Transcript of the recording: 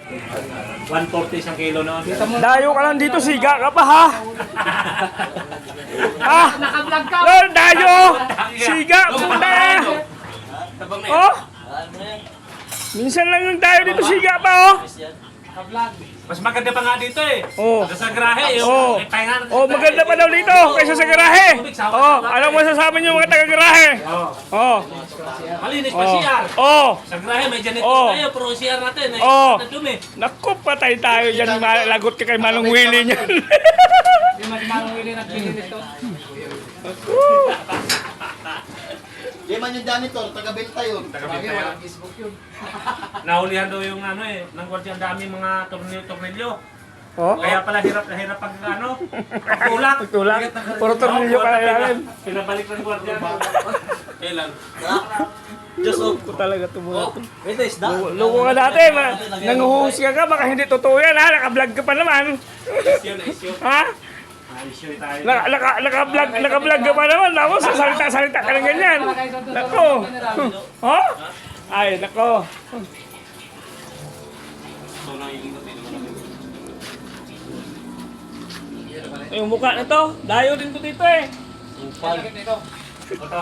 140 isang kilo noon. Dayo ka lang dito, siga ka pa ha? Ha? Naka-vlog ka. Dayo! Siga! Puta! Oh! Minsan lang yung dayo dito, siga pa oh! Naka-vlog. Mas maganda pa nga dito eh. Oh. Sa garahe, Oh. pahinga. Oh, maganda pa daw dito kaysa sa garahe. Oh, anong masasabi niyo mga taga-garahe? Oh. Malinis pa CR. Oh. Sa garahe, may janitor Oh. tayo, pero CR natin eh. Oh. Nadumi. Naku, patay tayo dyan. Lagot ka kay Manong Willie niyan. Yung magmanong wilin at bilin nito. Di man yung janitor, taga-benta yun. Bagay, walang Facebook yun. Nahulihan daw yung ano eh, nang kwartiyan dami mga tornilyo. Oh. Kaya pala hirap na hirap pag ano, pagtulak. Tulak. Puro tornilyo ka na yan. Pinabalik ng kwartiyan. Kailan? Diyos of. Ko talaga tumulat. Ito isda. Loko ka dati. Nanguhus ka baka hindi totoo yan ha. Naka-vlog ka pa naman. Issue. Ha? Issue tayo. Naka-vlog ka pa naman. Tapos salita ka ng ganyan. Nako. Oh? Ay, nako. Yung mukha na to, dayo din to dito eh. Bakit nito? Ito.